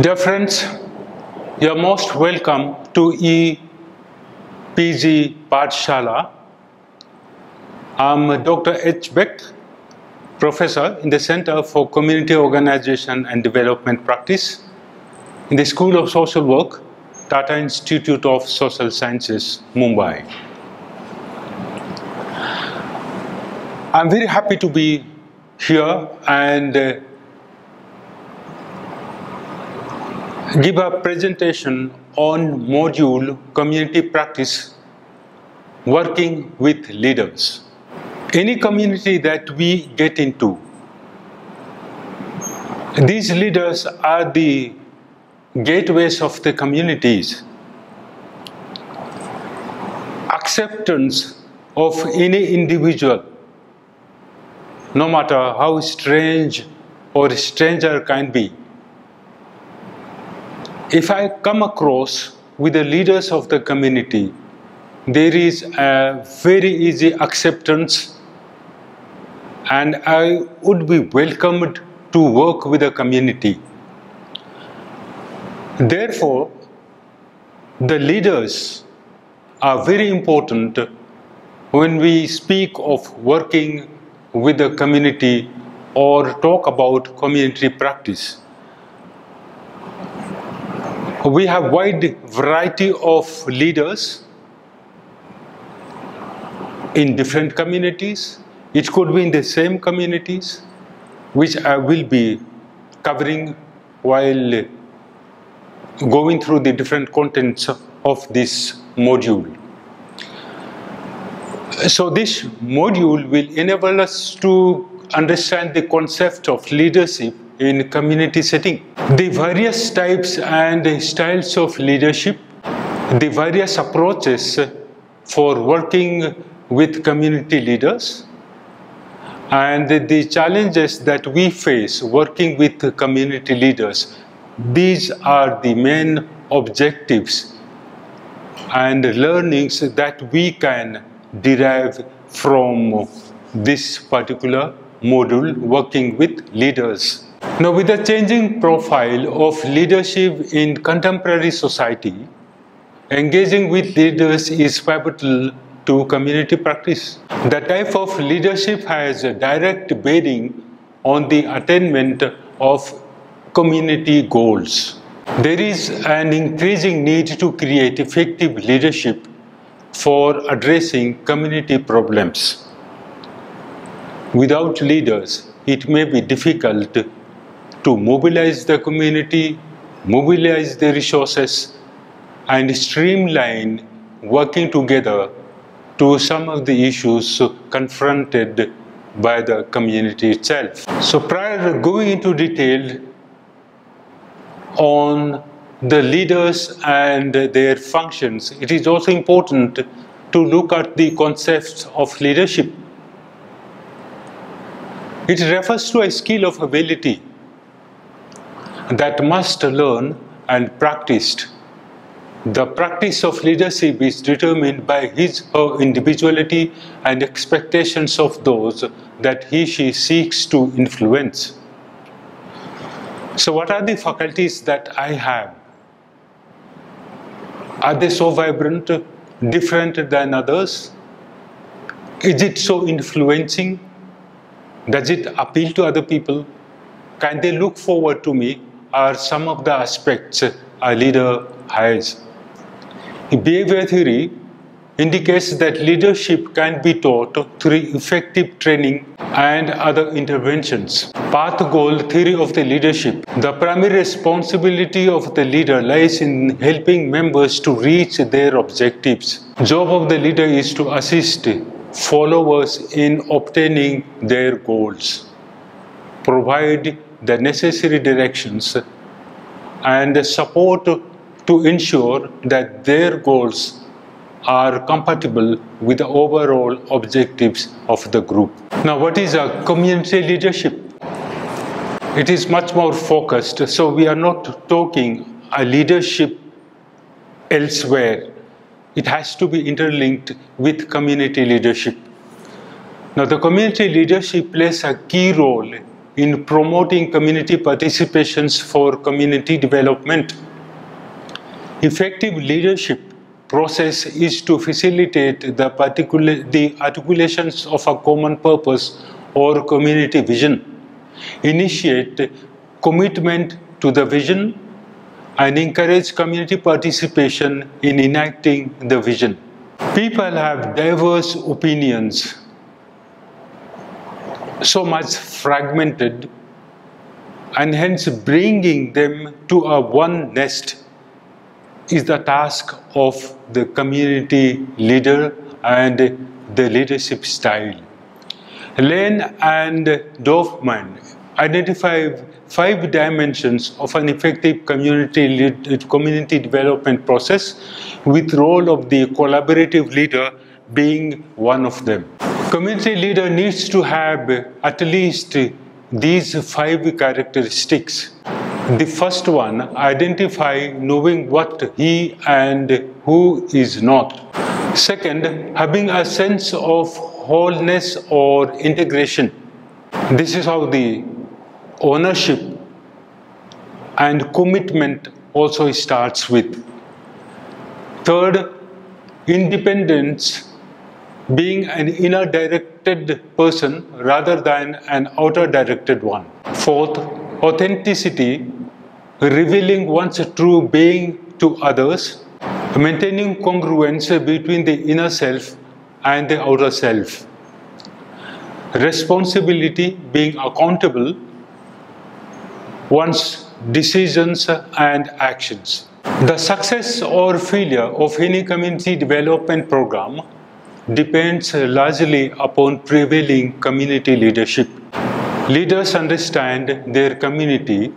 Dear friends, you are most welcome to EPG Pathshala. I am Dr. H. Beck, Professor in the Center for Community Organization and Development Practice in the School of Social Work, Tata Institute of Social Sciences, Mumbai. I am very happy to be here and give a presentation on module Community Practice, Working with Leaders. Any community that we get into, these leaders are the gateways of the communities. Acceptance of any individual, no matter how strange or stranger can be. If I come across with the leaders of the community, there is a very easy acceptance and I would be welcomed to work with the community. Therefore, the leaders are very important when we speak of working with the community or talk about community practice. We have a wide variety of leaders in different communities. It could be in the same communities, which I will be covering while going through the different contents of this module. So this module will enable us to understand the concept of leadership in community setting, the various types and styles of leadership, the various approaches for working with community leaders, and the challenges that we face working with community leaders. These are the main objectives and learnings that we can derive from this particular module, working with leaders. Now, with the changing profile of leadership in contemporary society, engaging with leaders is pivotal to community practice. The type of leadership has a direct bearing on the attainment of community goals. There is an increasing need to create effective leadership for addressing community problems. Without leaders, it may be difficult to mobilize the community, mobilize the resources, and streamline working together to some of the issues confronted by the community itself. So prior to going into detail on the leaders and their functions, it is also important to look at the concepts of leadership. It refers to a skill of ability that must learn and practiced. The practice of leadership is determined by his or her individuality and expectations of those that he/she seeks to influence. So what are the faculties that I have? Are they so vibrant, different than others? Is it so influencing? Does it appeal to other people? Can they look forward to me? Are some of the aspects a leader has? Behavior theory indicates that leadership can be taught through effective training and other interventions. Path goal theory of the leadership. The primary responsibility of the leader lies in helping members to reach their objectives. Job of the leader is to assist followers in obtaining their goals, provide the necessary directions and support to ensure that their goals are compatible with the overall objectives of the group. Now, what is a community leadership? It is much more focused, so we are not talking a leadership elsewhere. It has to be interlinked with community leadership. Now, the community leadership plays a key role in promoting community participations for community development. Effective leadership process is to facilitate the articulations of a common purpose or community vision, initiate commitment to the vision, and encourage community participation in enacting the vision. People have diverse opinions, so much fragmented, and hence bringing them to a one nest is the task of the community leader and the leadership style. Lane and Dorfman identify 5 dimensions of an effective community development process, with role of the collaborative leader being one of them. Community leader needs to have at least these 5 characteristics. The first one, identify knowing what he and who is not. Second, having a sense of wholeness or integration. This is how the ownership and commitment also starts with. Third, independence, being an inner directed person rather than an outer directed one. Fourth, authenticity, revealing one's true being to others, maintaining congruence between the inner self and the outer self. Responsibility, being accountable one's decisions and actions. The success or failure of any community development program depends largely upon prevailing community leadership. Leaders understand their community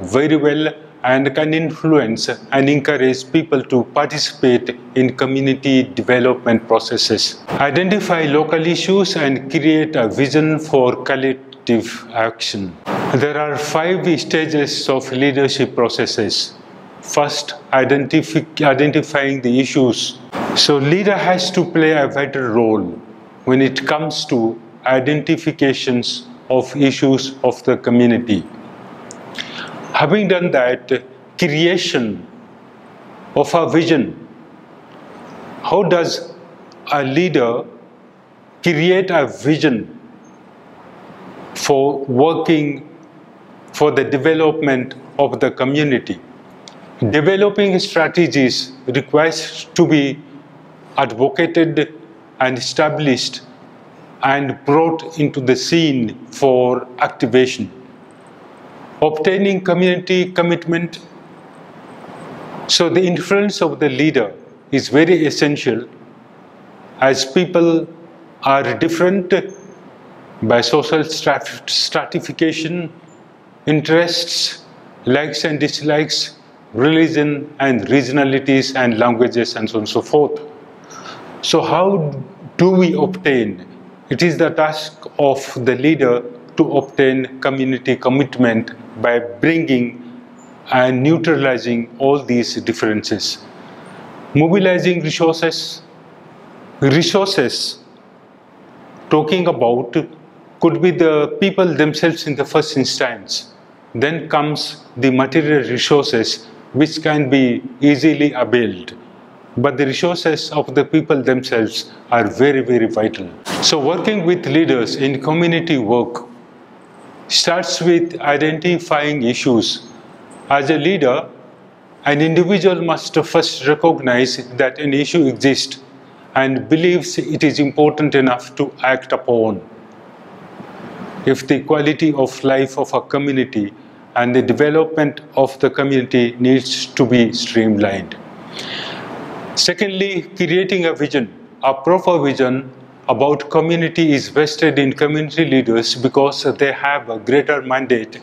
very well and can influence and encourage people to participate in community development processes. Identify local issues and create a vision for collective action. There are 5 stages of leadership processes. First, identifying the issues. So leader has to play a vital role when it comes to identifications of issues of the community. Having done that, creation of a vision. How does a leader create a vision for working for the development of the community? Developing strategies requires to be advocated and established and brought into the scene for activation. Obtaining community commitment. So the influence of the leader is very essential, as people are different by social stratification, interests, likes and dislikes, religion and regionalities and languages, and so on and so forth. So how do we obtain? It is the task of the leader to obtain community commitment by bringing and neutralizing all these differences. Mobilizing resources. Resources, talking about, could be the people themselves in the first instance. Then comes the material resources, which can be easily availed. But the resources of the people themselves are very, very vital. So working with leaders in community work starts with identifying issues. As a leader, an individual must first recognize that an issue exists and believes it is important enough to act upon. If the quality of life of a community and the development of the community needs to be streamlined. Secondly, creating a vision. A proper vision about community is vested in community leaders because they have a greater mandate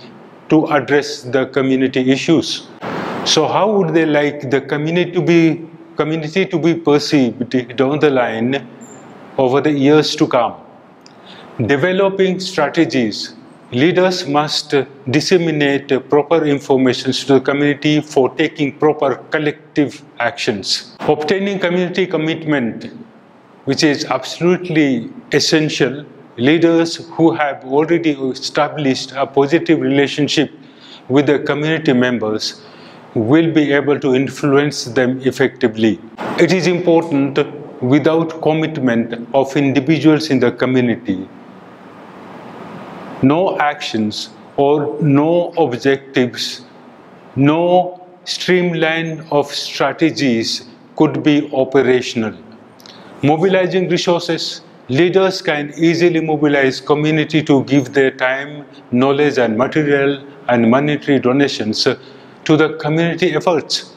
to address the community issues. So how would they like the community to be perceived down the line over the years to come? Developing strategies. Leaders must disseminate proper information to the community for taking proper collective actions. Obtaining community commitment, which is absolutely essential leaders who have already established a positive relationship with the community members will be able to influence them effectively. It is important, without commitment of individuals in the community, no actions or no objectives, no streamline of strategies could be operational. Mobilizing resources, leaders can easily mobilize community to give their time, knowledge and material and monetary donations to the community efforts.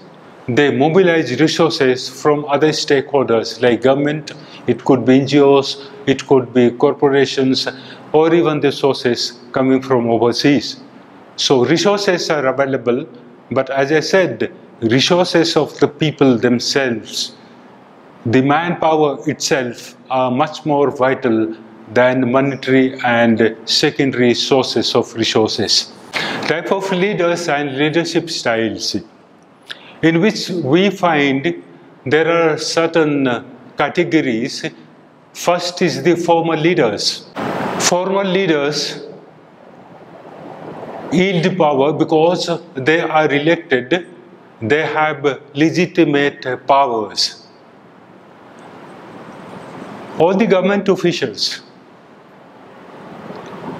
They mobilize resources from other stakeholders like government, it could be NGOs, it could be corporations, or even the sources coming from overseas. So resources are available, but as I said, resources of the people themselves, the manpower itself, are much more vital than monetary and secondary sources of resources. Type of leaders and leadership styles, in which we find there are certain categories. First is the former leaders. Former leaders yield power because they are elected, they have legitimate powers. All the government officials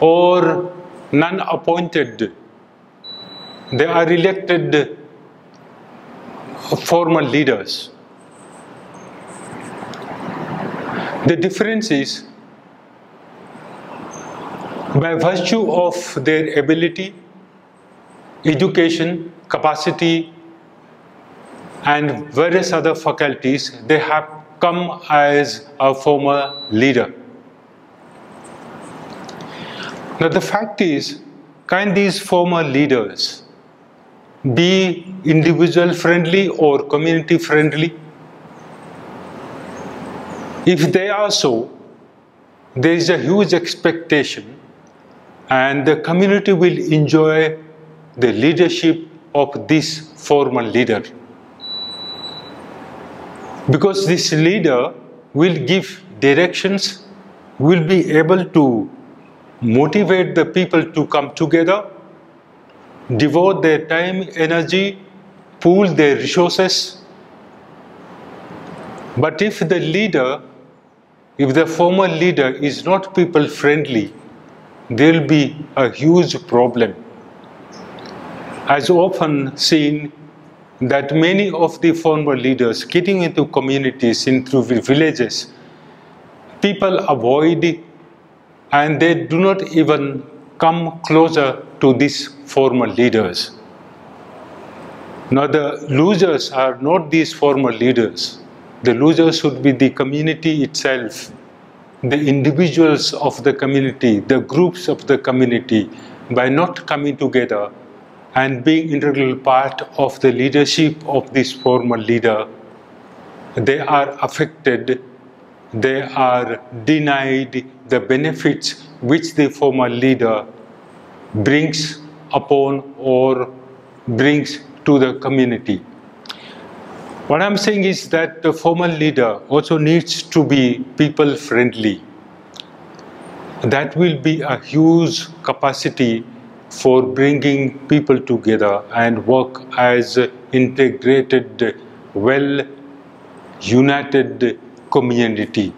or non-appointed, they are elected former leaders. The difference is, by virtue of their ability, education, capacity, and various other faculties, they have come as a former leader. Now the fact is, can these former leaders be individual friendly or community friendly? If they are so, there is a huge expectation and the community will enjoy the leadership of this former leader. Because this leader will give directions, will be able to motivate the people to come together, devote their time, energy, pool their resources. But if the former leader is not people friendly, there will be a huge problem. As often seen, that many of the former leaders getting into communities, into villages, people avoid and they do not even come closer to these former leaders. Now the losers are not these former leaders. The losers should be the community itself, the individuals of the community, the groups of the community. By not coming together and being integral part of the leadership of this former leader, they are affected, they are denied the benefits which the former leader brings upon or brings to the community. What I'm saying is that the former leader also needs to be people friendly. That will be a huge capacity for bringing people together and work as integrated, well united community.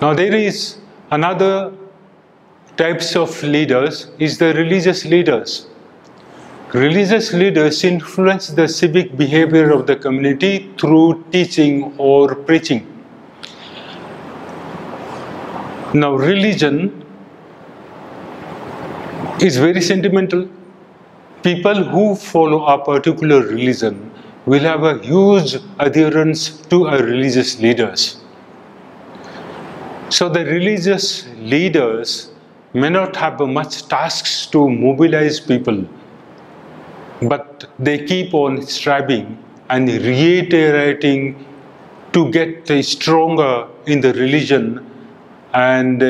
Now there is another types of leaders is the religious leaders. Religious leaders influence the civic behavior of the community through teaching or preaching. Now religion is very sentimental. People who follow a particular religion will have a huge adherence to a religious leaders. So the religious leaders may not have much tasks to mobilize people, but they keep on striving and reiterating to get stronger in the religion and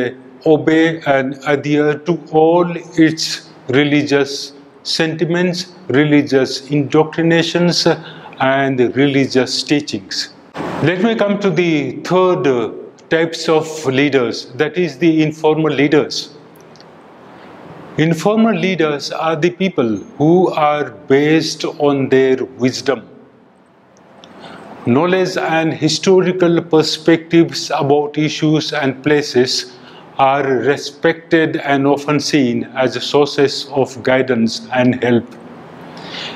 obey and adhere to all its religious sentiments, religious indoctrinations and religious teachings. Let me come to the third types of leaders, that is the informal leaders. Informal leaders are the people who are based on their wisdom, knowledge and historical perspectives about issues and places are respected and often seen as sources of guidance and help.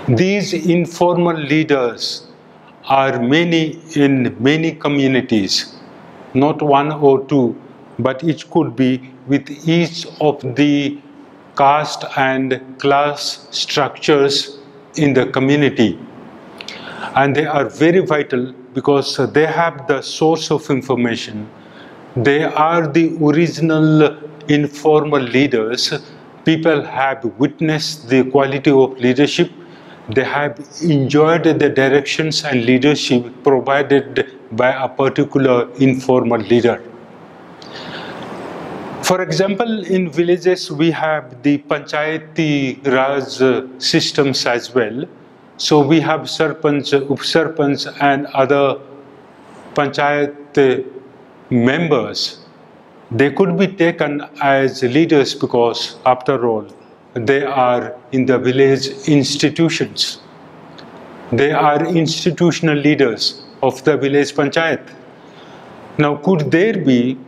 These informal leaders are many in many communities, not one or two, but it could be with each of the caste and class structures in the community. And they are very vital because they have the source of information. They are the original informal leaders. People have witnessed the quality of leadership. They have enjoyed the directions and leadership provided by a particular informal leader. For example, in villages we have the Panchayati Raj systems as well. So we have Sarpanch, Up-Sarpanch and other Panchayat members. They could be taken as leaders because, after all, they are in the village institutions. They are institutional leaders of the village Panchayat. Now, could there be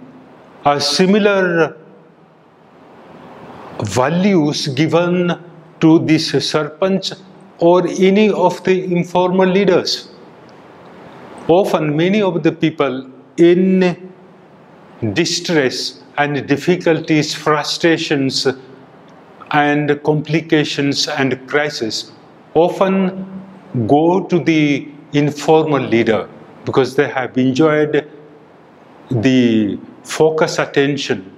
a similar values given to this Sarpanch or any of the informal leaders? Often many of the people in distress and difficulties, frustrations and complications and crisis often go to the informal leader because they have enjoyed the focused attention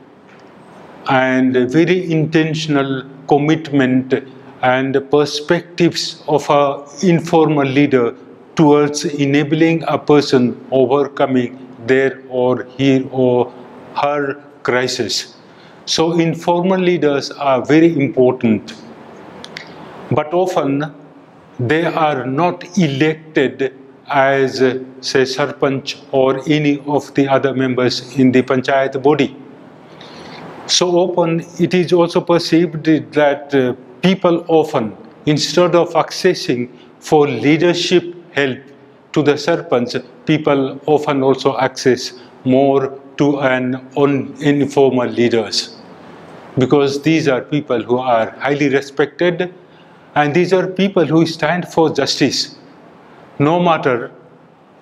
and very intentional commitment and perspectives of an informal leader towards enabling a person overcoming their or he or her crisis. So informal leaders are very important, but often they are not elected as, say, Sarpanch or any of the other members in the Panchayat body. So often it is also perceived that people often, instead of accessing for leadership help to the Sarpanch, people often also access more to an informal leaders, because these are people who are highly respected and these are people who stand for justice. No matter,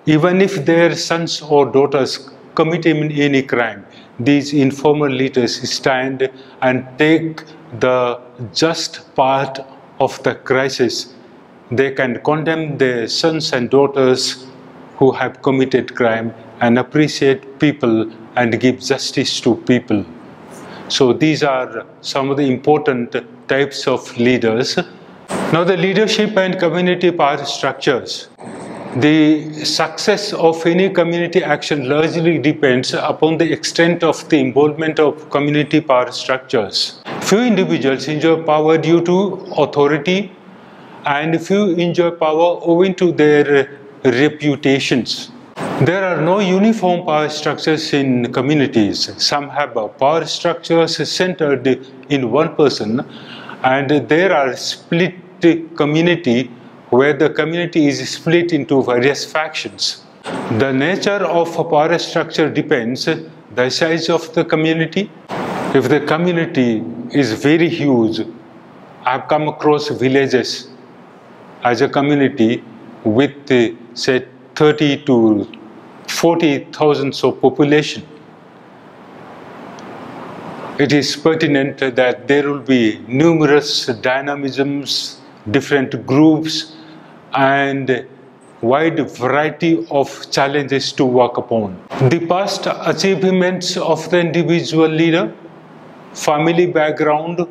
even if their sons or daughters commit any crime, these informal leaders stand and take the just part of the crisis. They can condemn their sons and daughters who have committed crime and appreciate people and give justice to people. So these are some of the important types of leaders. Now, the leadership and community power structures. The success of any community action largely depends upon the extent of the involvement of community power structures. Few individuals enjoy power due to authority, and few enjoy power owing to their reputations. There are no uniform power structures in communities. Some have power structures centered in one person, and there are split community where the community is split into various factions. The nature of a power structure depends the size of the community. If the community is very huge, I've come across villages as a community with say 30 to 40,000 of population. It is pertinent that there will be numerous dynamisms, different groups, and wide variety of challenges to work upon. The past achievements of the individual leader, family background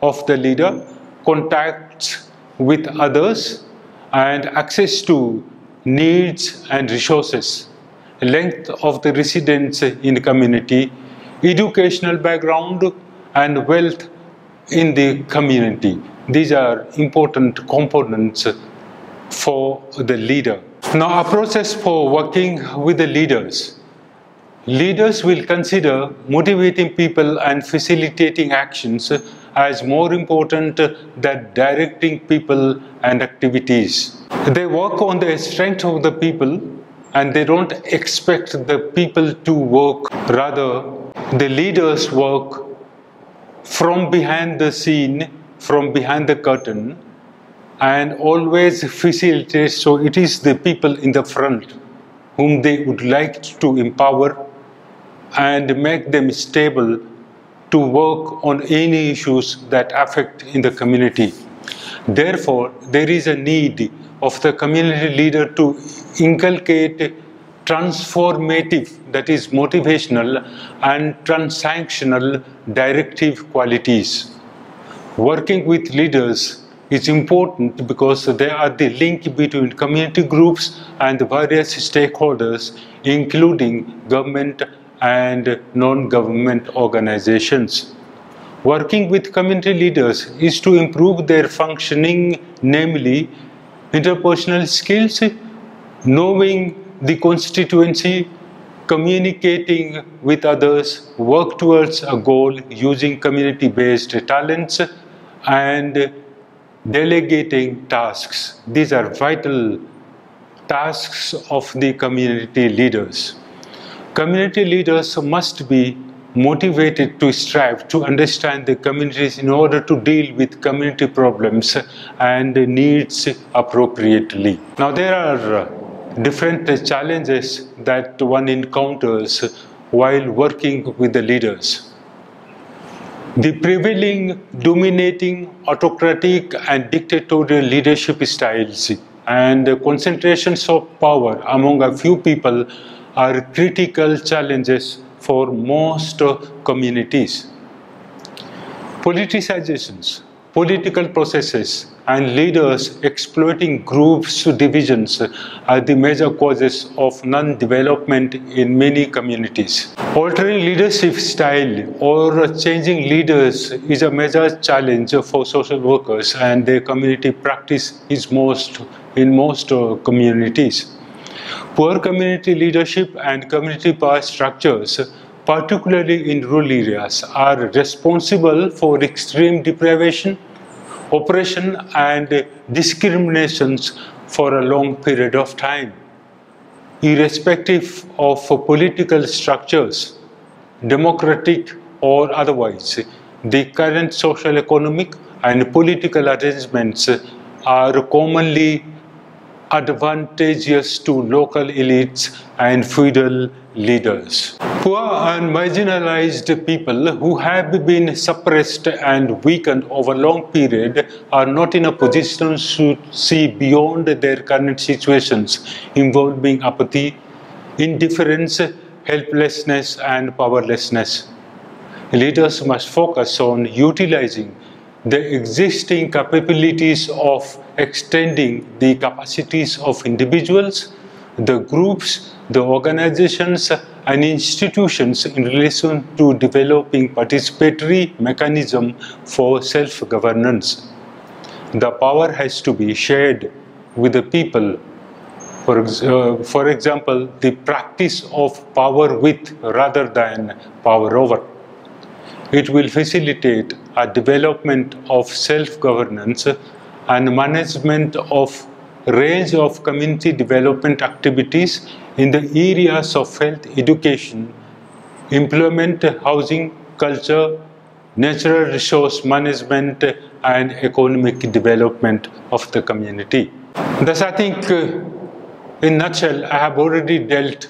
of the leader, contacts with others, and access to needs and resources, length of the residence in the community, educational background, and wealth in the community. These are important components for the leader. Now, a process for working with the leaders. Leaders will consider motivating people and facilitating actions as more important than directing people and activities. They work on the strength of the people and they don't expect the people to work. Rather, the leaders work from behind the scene, from behind the curtain, and always facilitate. So it is the people in the front whom they would like to empower and make them stable to work on any issues that affect in the community. Therefore, there is a need of the community leader to inculcate transformative, that is motivational and transactional directive qualities. Working with leaders is important because they are the link between community groups and the various stakeholders, including government and non-government organizations. Working with community leaders is to improve their functioning, namely interpersonal skills, knowing the constituency, communicating with others, work towards a goal using community-based talents, and delegating tasks. These are vital tasks of the community leaders. Community leaders must be motivated to strive to understand the communities in order to deal with community problems and needs appropriately. Now, there are different challenges that one encounters while working with the leaders. The prevailing, dominating, autocratic and dictatorial leadership styles and concentrations of power among a few people are critical challenges for most communities. Politicizations, political processes, and leaders exploiting groups' divisions are the major causes of non-development in many communities. Altering leadership style or changing leaders is a major challenge for social workers, and their community practice is in most communities. Poor community leadership and community power structures, particularly in rural areas, are responsible for extreme deprivation, oppression and discriminations for a long period of time. Irrespective of political structures, democratic or otherwise, the current social, economic and political arrangements are commonly advantageous to local elites and feudal leaders. Poor and marginalized people who have been suppressed and weakened over a long period are not in a position to see beyond their current situations involving apathy, indifference, helplessness and powerlessness. Leaders must focus on utilizing the existing capabilities of extending the capacities of individuals, the groups, the organizations and institutions in relation to developing participatory mechanism for self-governance. The power has to be shared with the people. For example, the practice of power with rather than power over. It will facilitate a development of self-governance and management of range of community development activities in the areas of health, education, employment, housing, culture, natural resource management and economic development of the community. Thus, I think in a nutshell, I have already dealt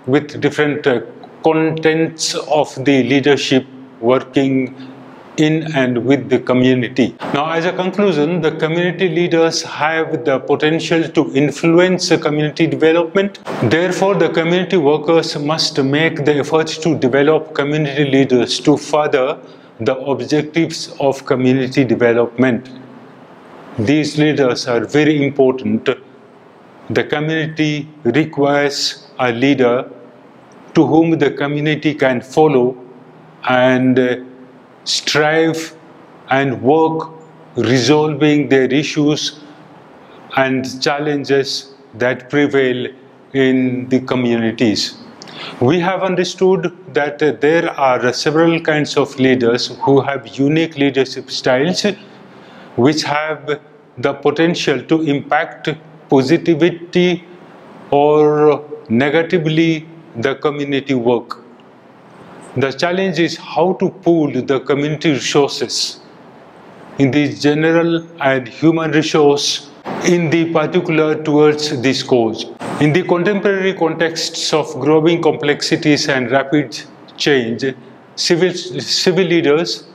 with different contents of the leadership working in and with the community. Now, as a conclusion, the community leaders have the potential to influence community development. Therefore, the community workers must make the efforts to develop community leaders to further the objectives of community development. These leaders are very important. The community requires a leader to whom the community can follow and strive and work resolving their issues and challenges that prevail in the communities. We have understood that there are several kinds of leaders who have unique leadership styles which have the potential to impact positivity or negatively the community work. The challenge is how to pool the community resources in the general and human resource in the particular towards this cause. In the contemporary contexts of growing complexities and rapid change, civil leaders,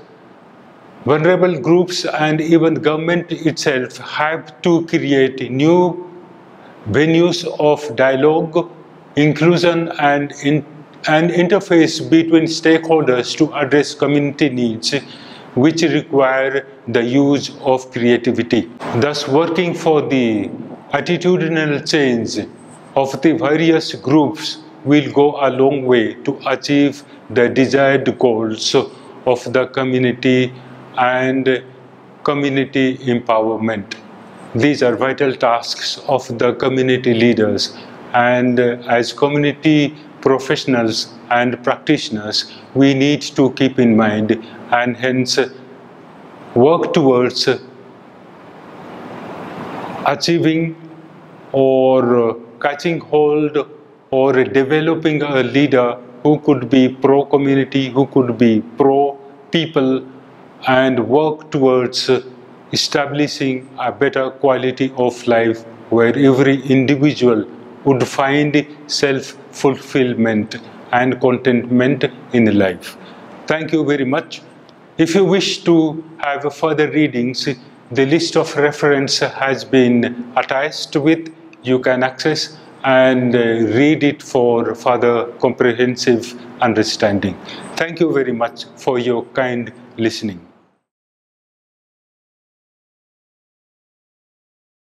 vulnerable groups and even government itself have to create new venues of dialogue, inclusion and interface between stakeholders to address community needs which require the use of creativity. Thus, working for the attitudinal change of the various groups will go a long way to achieve the desired goals of the community and community empowerment. These are vital tasks of the community leaders, and as community professionals and practitioners, we need to keep in mind and hence work towards achieving or catching hold or developing a leader who could be pro-community, who could be pro-people, and work towards establishing a better quality of life where every individual would find self-fulfillment and contentment in life. Thank you very much. If you wish to have further readings, the list of reference has been attached with. You can access and read it for further comprehensive understanding. Thank you very much for your kind listening.